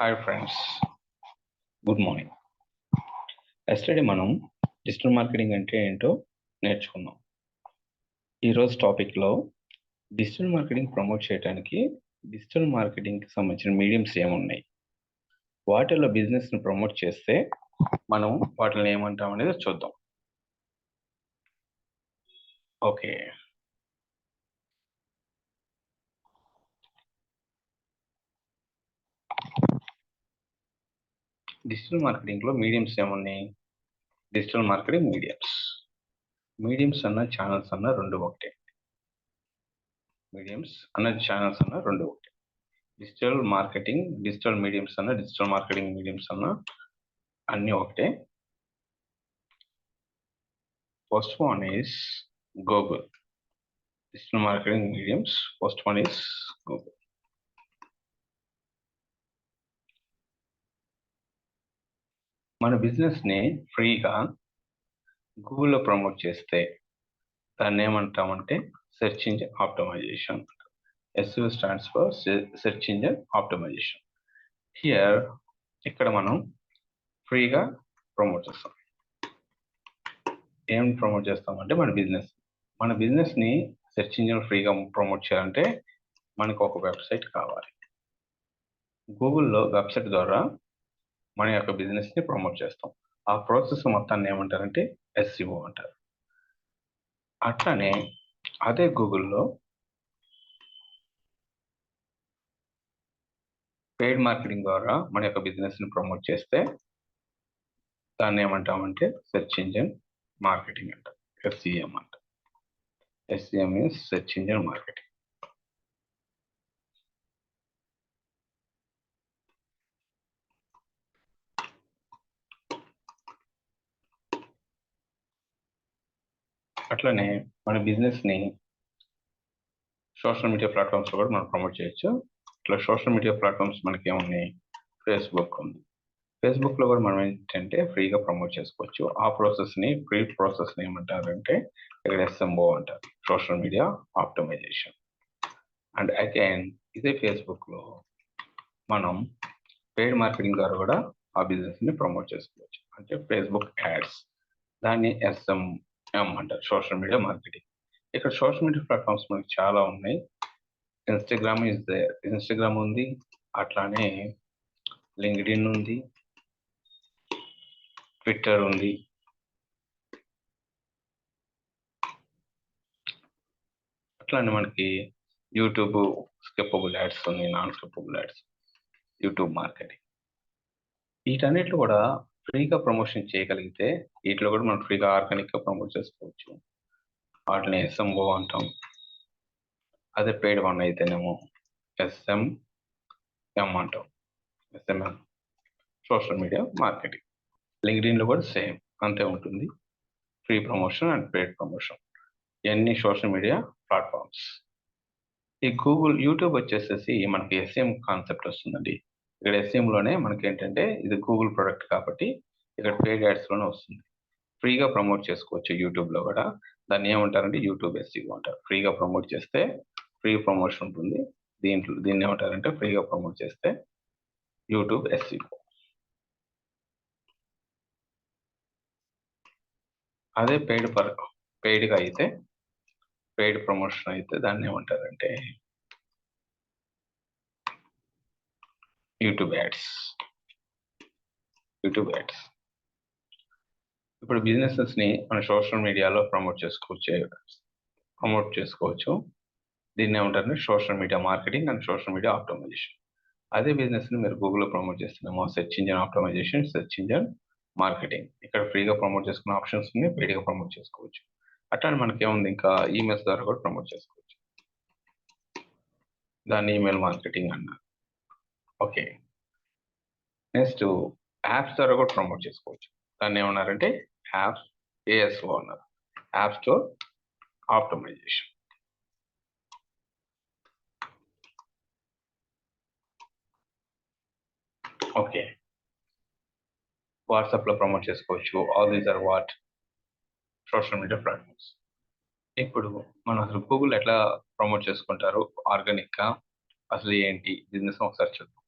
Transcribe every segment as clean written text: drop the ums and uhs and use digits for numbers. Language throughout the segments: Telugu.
Hi friends, good morning. Yesterday మనం డిజిటల్ మార్కెటింగ్ అంటే ఏంటో నేర్చుకున్నాం. ఈరోజు టాపిక్లో డిజిటల్ మార్కెటింగ్ ప్రమోట్ చేయడానికి డిజిటల్ మార్కెటింగ్కి సంబంధించిన మీడియంస్ ఏమున్నాయి, వాటిలో బిజినెస్ని ప్రమోట్ చేస్తే మనం వాటిని ఏమంటాం అనేది చూద్దాం. ఓకే, డిజిటల్ మార్కెటింగ్లో మీడియంస్ ఏమున్నాయి? డిజిటల్ మార్కెటింగ్ మీడియంస్ అన్న ఛానల్స్ అన్న రెండు ఒకటే. డిజిటల్ మార్కెటింగ్, డిజిటల్ మీడియంస్ అన్న, డిజిటల్ మార్కెటింగ్ మీడియంస్ అన్న అన్నీ ఒకటే. First one is Google. Digital marketing mediums. First one is Google. మన బిజినెస్ని ఫ్రీగా గూగుల్లో ప్రమోట్ చేస్తే దాన్ని ఏమంటామంటే search engine optimisation. SEO stands for search engine optimisation. ఇక్కడ మనం ఫ్రీగా ప్రమోట్ చేస్తాం. ఏం ప్రమోట్ చేస్తామంటే మన బిజినెస్ని సెర్చ్ ఇంజిన్ ఫ్రీగా ప్రమోట్ చేయాలంటే మనకు ఒక వెబ్సైట్ కావాలి. గూగుల్లో వెబ్సైట్ ద్వారా మన యొక్క బిజినెస్ని ప్రమోట్ చేస్తాం. ఆ ప్రాసెస్ మొత్తాన్ని ఏమంటారంటే SEO అంటారు. అట్లానే అదే గూగుల్లో పెయిడ్ మార్కెటింగ్ ద్వారా మన యొక్క బిజినెస్ని ప్రమోట్ చేస్తే దాన్ని ఏమంటామంటే సెర్చ్ ఇంజిన్ మార్కెటింగ్ అంటారు. SEM అంటారు. SEM means search engine marketing. అట్లనే మన బిజినెస్ని సోషల్ మీడియా ప్లాట్ఫామ్స్లో కూడా మనం ప్రమోట్ చేయొచ్చు. ఇట్లా సోషల్ మీడియా ప్లాట్ఫామ్స్ మనకి ఏమున్నాయి? ఫేస్బుక్ ఉంది. ఫేస్బుక్లో కూడా మనం ఏంటంటే ఫ్రీగా ప్రమోట్ చేసుకోవచ్చు. ఆ ప్రాసెస్ని ఏమంటారంటే ఇక్కడ SMO అంటారు, social media optimisation. And again ఇదే ఫేస్బుక్లో మనం పెయిడ్ మార్కెటింగ్ ద్వారా కూడా ఆ బిజినెస్ని ప్రమోట్ చేసుకోవచ్చు. అంటే ఫేస్బుక్ యాడ్స్, దాన్ని SMM అంటారు, సోషల్ మీడియా మార్కెటింగ్. ఇక్కడ సోషల్ మీడియా ప్లాట్ఫామ్స్ మనకి చాలా ఉన్నాయి. ఇన్స్టాగ్రామ్ ఉంది, అట్లానే లింక్డ్ఇన్ ఉంది, ట్విట్టర్ ఉంది, అట్లానే మనకి యూట్యూబ్ స్కిప్పబుల్ యాడ్స్ ఉంది, non skippable ads, YouTube marketing. వీటన్నిటిలో కూడా ఫ్రీగా ప్రమోషన్ చేయగలిగితే వీటిలో కూడా మనం ఫ్రీగా ఆర్గానిక్గా ప్రమోట్ చేసుకోవచ్చు. వాటిని SMO అంటాం. అదే పెయిడ్ వన్ అయితేనేమో SMM అంటాం. SMM social media marketing. లింక్డ్ఇన్లో కూడా సేమ్ అంతే ఉంటుంది, free promotion and paid promotion. ఇవన్నీ సోషల్ మీడియా ప్లాట్ఫామ్స్. ఈ యూట్యూబ్ వచ్చేసేసి మనకి SEM కాన్సెప్ట్ వస్తుందండి. ఇక్కడ SEMలోనే మనకి ఏంటంటే ఇది గూగుల్ ప్రొడక్ట్ కాబట్టి ఇక్కడ పెయిడ్ యాడ్స్లోనే వస్తుంది. ఫ్రీగా ప్రమోట్ చేసుకోవచ్చు యూట్యూబ్లో కూడా. దాన్ని ఏమంటారంటే యూట్యూబ్ SEO అంటారు. ఫ్రీగా ప్రమోట్ చేస్తే ఫ్రీ ప్రమోషన్ ఉంటుంది. దీన్ని ఏమంటారంటే ఫ్రీగా ప్రమోట్ చేస్తే యూట్యూబ్ SEO. అదే పెయిడ్గా అయితే, పెయిడ్ ప్రమోషన్ అయితే దాన్ని ఏమంటారంటే యూట్యూబ్ యాడ్స్. ఇప్పుడు బిజినెసెస్ని మన సోషల్ మీడియాలో ప్రమోట్ చేసుకోవచ్చు. దీన్ని ఏమంటారంటే social media marketing and social media optimisation. అదే బిజినెస్ని మీరు గూగుల్లో ప్రమోట్ చేస్తున్నామో search engine optimisation, search engine marketing. ఇక్కడ ఫ్రీగా ప్రమోట్ చేసుకునే ఆప్షన్స్ ఉన్నాయి, పెయిడ్గా ప్రమోట్ చేసుకోవచ్చు. అట్లానే మనకేముంది, ఇంకా ఈమెయిల్స్ ద్వారా కూడా ప్రమోట్ చేసుకోవచ్చు. దాన్ని ఈమెయిల్ మార్కెటింగ్ అన్నారు. ఓకే, నెక్స్ట్ యాప్స్ ద్వారా కూడా ప్రమోట్ చేసుకోవచ్చు. దాన్ని ఏమన్నారంటే యాప్స్ ASO అన్నారు, యాప్ స్టోర్ ఆప్టిమైజేషన్. ఓకే, వాట్సాప్లో ప్రమోట్ చేసుకోవచ్చు. All these are what social media platforms. ఇప్పుడు మనం అసలు గూగుల్ ఎట్లా ప్రమోట్ చేసుకుంటారు ఆర్గానిక్గా, అసలు ఏంటి బిజినెస్ ఒకసారి చూద్దాం.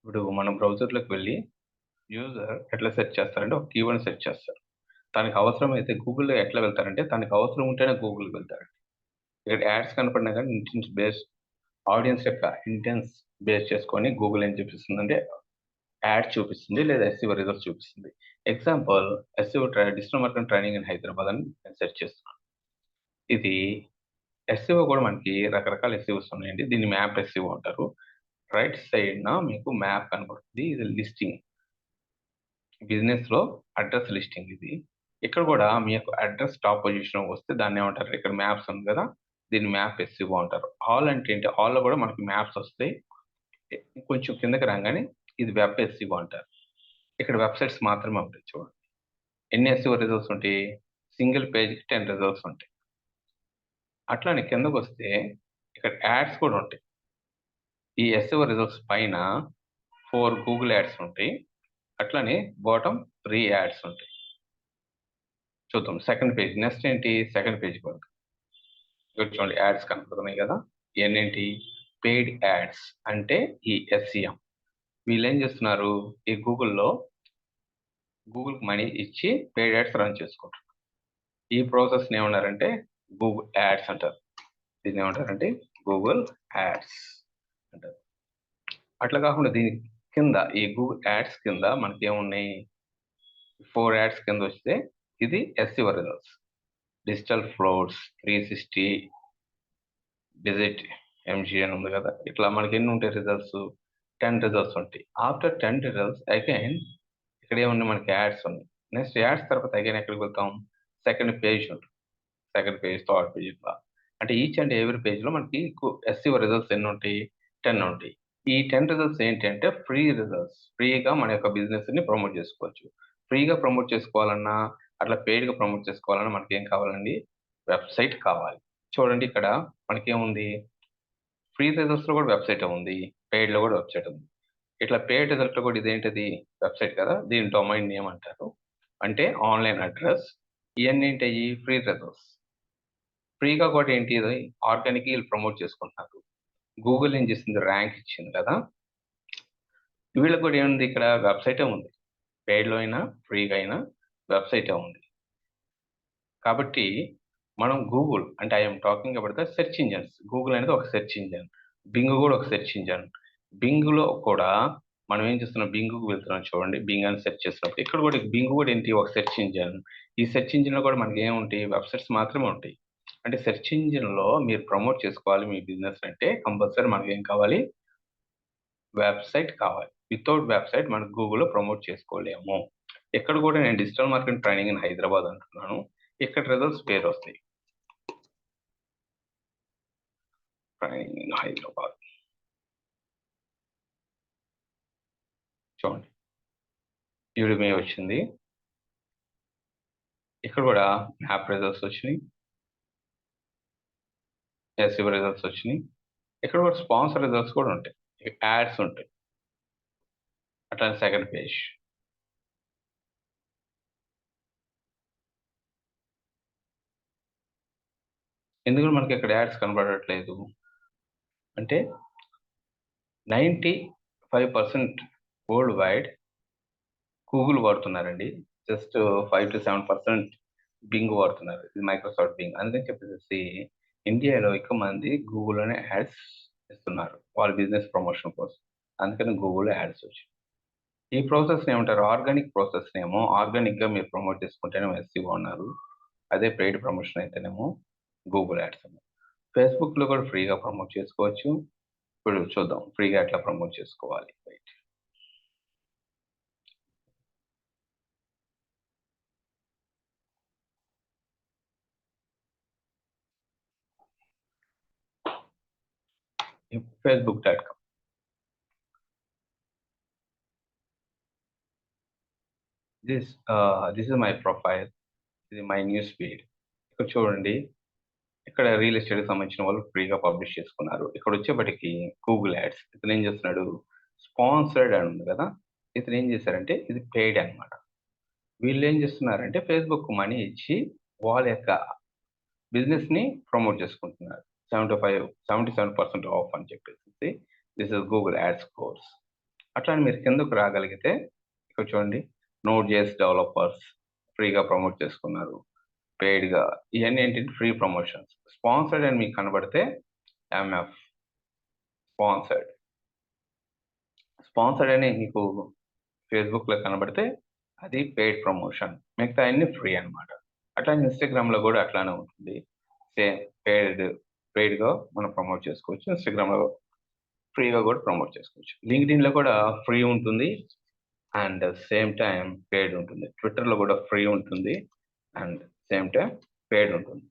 ఇప్పుడు మనం బ్రౌజర్‌లోకి వెళ్ళి యూజర్ ఎట్లా సెర్చ్ చేస్తారంటే ఒక కీవర్డ్‌ని సెర్చ్ చేస్తారు. తనకి అవసరమైతే గూగుల్‌లో ఎట్లా వెళ్తారంటే తనకి అవసరం ఉంటేనే గూగుల్‌కి వెళ్తారు. ఇక్కడ యాడ్స్ కనపడినా గాని ఇంటెన్స్ బేస్ ఆడియన్స్ యొక్క ఇంటెన్స్ బేస్ చేసుకొని గూగుల్ ఏం చూపిస్తుందంటే యాడ్ చూపిస్తుంది లేదా ఎస్‌ఈఓ రిజల్ట్స్ చూపిస్తుంది. Example SEO digital marketing training in Hyderabad అని నేను సెర్చ్ చేస్తున్నాను. ఇది ఎస్‌ఈఓ కూడా మనకి రకరకాల ఎస్‌ఈఓస్ ఉన్నాయండి. దీన్ని మ్యాప్ ఎస్‌ఈఓ అంటారు. రైట్ సైడ్‌న మీకు మ్యాప్ కనపడుతుంది. ఇది లిస్టింగ్. బిజినెస్‌లో అడ్రెస్ లిస్టింగ్ ఇది. ఇక్కడ కూడా మీ యొక్క అడ్రెస్ టాప్ పొజిషన్‌లోకి వస్తే దాన్నేమంటారు? ఇక్కడ మ్యాప్స్ ఉంది కదా! దీన్ని మ్యాప్ ఎస్‌ఈఓ అంటారు. ఆల్ అంటే ఏంటి? ఆల్‌లో కూడా మనకి మ్యాప్స్ వస్తాయి. కొంచెం కిందకి రాంగానే ఇది వెబ్ ఎస్‌ఈఓ అంటారు. ఇక్కడ వెబ్‌సైట్స్ మాత్రమే ఉంటాయి చూడండి. ఎన్ని ఎస్‌ఈఓ రిజల్ట్స్ ఉంటాయి? సింగిల్ పేజ్‌కి 10 రిజల్ట్స్ ఉంటాయి. అట్లానే కిందకొస్తే ఇక్కడ యాడ్స్ కూడా ఉంటాయి. ఈ ఎస్‌ఈఓ రిజల్ట్స్ పైన 4 గూగుల్ యాడ్స్ ఉంటాయి. అట్లనే బాటమ్ 3 యాడ్స్ ఉంటాయి. చూద్దాం సెకండ్ పేజ్. నెక్స్ట్ ఏంటి? సెకండ్ పేజ్‌కి వెళ్దాం. ఇక్కడ చూడండి యాడ్స్ కనపడుతున్నాయి కదా! ఇయన్నేంటి? పెయిడ్ యాడ్స్ అంటే ఈ ఎస్‌ఈఎం. వీళ్ళేం చేస్తున్నారు? ఈ గూగుల్‌కి మనీ ఇచ్చి పెయిడ్ యాడ్స్ రన్ చేసుకుంటారు. ఈ ప్రాసెస్‌ని ఏమన్నారంటే గూగుల్ యాడ్స్ అంటారు. దీన్నేమంటారంటే గూగుల్ యాడ్స్ అంటారు. అట్లా కాకుండా దీని కింద ఈ గూగుల్ యాడ్స్ కింద మనకేమున్నాయి? 4 యాడ్స్ కిందొస్తే ఇది SEO results. Digital floats, 360, visit, MG అని ఉంది కదా! ఇట్లా మనకెన్ని ఉంటాయి రిజల్ట్స్? 10 రిజల్ట్స్ ఉంటాయి. ఆఫ్టర్ 10 రిజల్ట్స్ అగైన్ ఇక్కడేమున్నాయి మనకి యాడ్స్ ఉన్నాయి. నెక్స్ట్ యాడ్స్ తర్వాత అగైన్ ఎక్కడికి వెళ్తాం? సెకండ్ పేజ్ ఉంటుంది. సెకండ్ పేజ్, థర్డ్ పేజ్ ఇట్లా. అంటే ఈచ్ అండ్ ఎవ్రీ పేజ్‌లో మనకి ఎస్‌ఈఓ రిజల్ట్స్ ఎన్నుంటాయి? 10 ఉంటాయి. ఈ 10 రిజల్ట్స్ ఏంటంటే ఫ్రీ రిజల్ట్స్. ఫ్రీగా మన యొక్క బిజినెస్‌ని ప్రమోట్ చేసుకోవచ్చు. ఫ్రీగా ప్రమోట్ చేసుకోవాలన్నా, అట్లా పెయిడ్‌గా ప్రమోట్ చేసుకోవాలన్నా మనకేం కావాలండి? వెబ్‌సైట్ కావాలి. చూడండి ఇక్కడ మనకేముంది? ఫ్రీ రిజల్ట్స్‌లో కూడా వెబ్‌సైటే ఉంది. పెయిడ్‌లో కూడా వెబ్‌సైట్ ఉంది. ఇట్లా పెయిడ్ రిజల్ట్‌లో కూడా ఇదేంటిది? వెబ్‌సైట్ కదా! దీన్ని డొమైన్ నేమ్ అంటారు. అంటే ఆన్‌లైన్ అడ్రెస్. ఇయన్నేంటయ్యి? Free results. ఫ్రీగా కూడా ఏంటి ఇది ఆర్గానిక్‌గా ఈళ్ళు ప్రమోట్ చేసుకుంటున్నారు. గూగుల్ ఏం చేసింది ర్యాంక్ ఇచ్చింది కదా! వీళ్ళకి కూడా ఏముంది ఇక్కడ వెబ్‌సైటే ఉంది. పెయిడ్‌లో అయినా, ఫ్రీగా అయినా వెబ్‌సైటే ఉంది. కాబట్టి మనం గూగుల్ అంటే I am talking about the search engines. Google అనేది ఒక సెర్చ్ ఇంజిన్. బింగ్ కూడా ఒక సెర్చ్ ఇంజిన్. బింగ్‌లో కూడా మనం ఏం చేస్తున్నాం బింగ్‌కి వెళ్తున్నాం చూడండి. బింగ్ అని సెర్చ్ చేసినప్పుడు ఇక్కడ కూడా బింగ్ కూడా ఏంటి ఒక సెర్చ్ ఇంజిన్. ఈ సెర్చ్ ఇంజిన్‌లో కూడా మనకేముంటాయి వెబ్‌సైట్స్ మాత్రమే ఉంటాయి. అంటే సెర్చ్ ఇంజిన్‌లో మీరు ప్రమోట్ చేసుకోవాలి మీ బిజినెస్ అంటే కంపల్సరీ మనకేం కావాలి? వెబ్‌సైట్ కావాలి. వితౌట్ వెబ్‌సైట్ మనం గూగుల్‌లో ప్రమోట్ చేసుకోలేము. ఇక్కడ కూడా నేను digital marketing training in Hyderabad అంటున్నాను. ఇక్కడ రిజల్ట్స్ వేరొస్తాయి. Training in Hyderabad. చూడండి. యూడెమీ వచ్చింది. ఇక్కడ కూడా యాప్ రిజల్ట్స్ వచ్చినాయి. ఎస్‌ఈఓ రిజల్ట్స్ వచ్చినాయి. ఇక్కడ కూడా స్పాన్సర్ రిజల్ట్స్ కూడా ఉంటాయి. యాడ్స్ ఉంటాయి. అట్లానే సెకండ్ పేజ్. ఎందుకు మనకి ఇక్కడ యాడ్స్ కనపడట్లేదు? అంటే 95% వరల్డ్ వైడ్ గూగుల్ వాడుతున్నారండి. జస్ట్ 5-7% బింగ్ వాడుతున్నారు. ఇది మైక్రోసాఫ్ట్ బింగ్. అందుకని చెప్పేసేసి ఇండియాలో ఎక్కువ మంది గూగుల్‌లోనే యాడ్స్ ఇస్తున్నారు. వాళ్ళ బిజినెస్ ప్రమోషన్ కోసం. అందుకని గూగుల్‌లో యాడ్స్ వచ్చాయి. ఈ ప్రాసెస్‌ని ఏమంటారు? ఆర్గానిక్ ప్రాసెస్‌నేమో ఆర్గానిక్‌గా మీరు ప్రమోట్ చేసుకుంటేనేమో ఎస్‌ఈఓ అన్నారు. అదే పెయిడ్ ప్రమోషన్ అయితేనేమో గూగుల్ యాడ్స్ అన్నారు. ఫేస్‌బుక్‌లో కూడా ఫ్రీగా ప్రమోట్ చేసుకోవచ్చు. ఇప్పుడు చూద్దాం ఫ్రీగా ఎట్లా ప్రమోట్ చేసుకోవాలి. Right. facebook.com. This is my profile. ఇది మై న్యూస్ ఫీడ్. ఇక్కడ చూడండి. ఇక్కడ రియల్ ఎస్టేట్‌కి సంబంధించిన వాళ్ళు ఫ్రీగా పబ్లిష్ చేసుకున్నారు. ఇక్కడొచ్చేప్పటికి గూగుల్ యాడ్స్. ఇతనేం చేస్తున్నాడు? స్పాన్సర్డ్ అని ఉంది కదా! ఇతనేం చేశారంటే ఇది పెయిడ్ అన్నమాట. వీళ్ళేం చేస్తున్నారంటే ఫేస్‌బుక్ మనీ ఇచ్చి వాళ్ళ యొక్క బిజినెస్‌ని ప్రమోట్ చేసుకుంటున్నారు. 77% ఆఫ్ అని చెప్పేసేసి this is Google ads course. అట్లానే మీరు కిందకు రాగలిగితే ఇక్కడ చూడండి, నోడ్ జేఎస్ డెవలపర్స్ ఫ్రీగా ప్రమోట్ చేసుకున్నారు. పెయిడ్‌గా ఇయన్నీ ఏంటంటే ఫ్రీ ప్రమోషన్స్. స్పాన్సర్డ్ అని మీకు కనబడితే ఎంఎఫ్ స్పాన్సర్డ్. స్పాన్సర్డ్ అని మీకు ఫేస్‌బుక్‌లో కనబడితే అది పెయిడ్ ప్రమోషన్. మిగతా అన్నీ ఫ్రీ అన్నమాట. అట్లానే ఇన్‌స్టాగ్రామ్‌లో గూడా అట్లానే ఉంటుంది. సేమ్ పెయిడ్‌గా మనం ప్రమోట్ చేసుకోవచ్చు. ఇన్‌స్టాగ్రామ్‌లో ఫ్రీగా గూడా ప్రమోట్ చేసుకోవచ్చు. లింక్డ్ఇన్‌లో కూడా ఫ్రీ ఉంటుంది. అండ్ సేమ్ టైమ్ పెయిడ్ ఉంటుంది. ట్విట్టర్‌లో గూడా ఫ్రీ ఉంటుంది. అండ్ సేమ్ టైమ్ పెయిడ్ ఉంటుంది.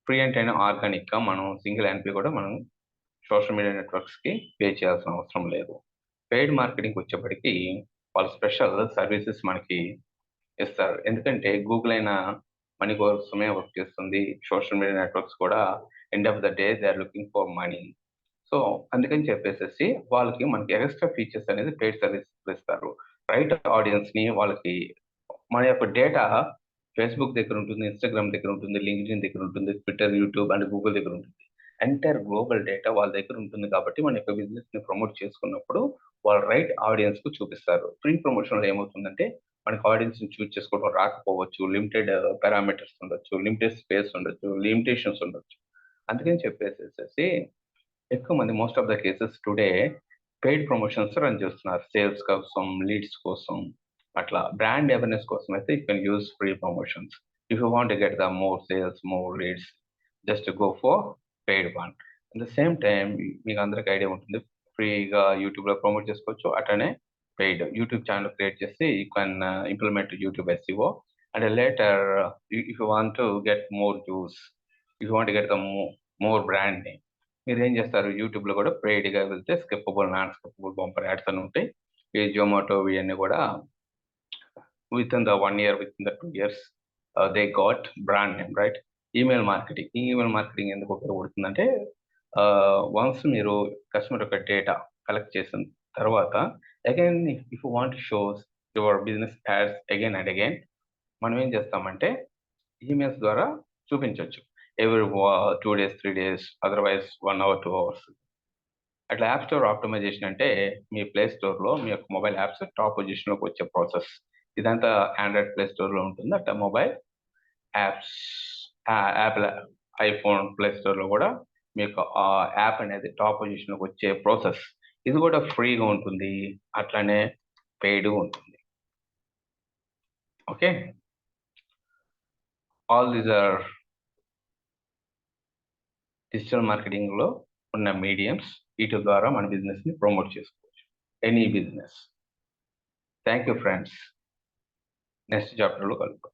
ఫ్రీ అంటేనే ఆర్గానిక్‌గా మనం సింగిల్ ఎన్‌పి కూడా మనం సోషల్ మీడియా నెట్వర్క్స్‌కి పే చేయాల్సిన అవసరం లేదు. పెయిడ్ మార్కెటింగ్‌కొచ్చేప్పటికి వాళ్ళు స్పెషల్ సర్వీసెస్ మనకి ఇస్తారు. ఎందుకంటే గూగుల్ అయినా మనీ కోసమే వర్క్ చేస్తుంది. సోషల్ మీడియా నెట్వర్క్స్ కూడా end of the day they are looking for money. So, అందుకని చెప్పేసేసి వాళ్ళకి మనకి ఎక్స్‌ట్రా ఫీచర్స్ అనేది పెయిడ్ సర్వీసెస్ ఇస్తారు. రైట్ ఆడియన్స్‌ని వాళ్ళకి మన యొక్క డేటా ఫేస్‌బుక్ దగ్గర ఉంటుంది, ఇన్‌స్టాగ్రామ్ దగ్గర ఉంటుంది, లింక్డ్ఇన్ దగ్గర ఉంటుంది, ట్విట్టర్, యూట్యూబ్ అండ్ గూగుల్ దగ్గర ఉంటుంది. ఎంటైర్ గ్లోబల్ డేటా వాళ్ళ దగ్గర ఉంటుంది కాబట్టి మన యొక్క బిజినెస్‌ని ప్రమోట్ చేసుకున్నప్పుడు వాళ్ళు రైట్ ఆడియన్స్‌కి చూపిస్తారు. ఫ్రీ ప్రమోషన్‌లో ఏమవుతుందంటే మనకి ఆడియన్స్‌ని చూజ్ చేసుకోవడం రాకపోవచ్చు. లిమిటెడ్ పారామీటర్స్ ఉండొచ్చు. లిమిటెడ్ స్పేస్ ఉండొచ్చు. లిమిటేషన్స్ ఉండొచ్చు. అందుకని చెప్పేసేసేసి ఎక్కువ మంది most of the cases today paid promotions run చేస్తున్నారు. సేల్స్ కోసం, లీడ్స్ కోసం అట్లా. బ్రాండ్ అవేర్‌నెస్ కోసం అయితే you can use free promotions. If you want to get the more sales, more leads just go for paid one. At the same time మీకు అందరికి ఐడియా ఉంటుంది. ఫ్రీగా యూట్యూబ్‌లో ప్రమోట్ చేసుకోవచ్చు. అట్లనే పెయిడ్ యూట్యూబ్ ఛానెల్ క్రియేట్ చేసి you can implement YouTube SEO and later if you want to get more views, if you want to get the more brand name మీరేం చేస్తారు యూట్యూబ్‌లో కూడా పెయిడ్‌గా వెళ్తే skippable, non skippable bumper ads అని ఉంటాయి. ఈ జొమాటో ఇయన్నీ కూడా within the 1 year, within the 2 years they got brand name right. Email marketing. ఈ ఈమెయిల్ మార్కెటింగ్ ఎందుకు ఉపయోగపడుతుందంటే వన్స్ మీరు కస్టమర్ యొక్క డేటా కలెక్ట్ చేసిన తర్వాత again if you want to shows your business ads again and again మనం ఏం చేస్తామంటే ఈమెయిల్స్ ద్వారా చూపించొచ్చు. Every 2 days, 3 days otherwise 1 hour, 2 hours. అట్లా యాప్ స్టోర్ ఆప్టిమైజేషన్ అంటే మీ ప్లే స్టోర్‌లో మీ యొక్క మొబైల్ యాప్స్ టాప్ పొజిషన్‌లోకి వచ్చే ప్రాసెస్. ఇదంతా ఆండ్రాయిడ్ ప్లే స్టోర్‌లో ఉంటుంది. అట్లా mobile apps Apple iPhone play స్టోర్‌లో కూడా మీకు ఆ యాప్ అనేది టాప్ పొజిషన్‌లోకి వచ్చే ప్రాసెస్. ఇది కూడా ఫ్రీగా ఉంటుంది. అట్లనే పెయిడ్ ఉంటుంది. Okay. All these are digital మార్కెటింగ్‌లో ఉన్న మీడియమ్స్. వీటి ద్వారా మన బిజినెస్‌ని ప్రమోట్ చేసుకోవచ్చు. Any business. Thank you friends. Next చాప్టర్‌లో కలుద్దాం.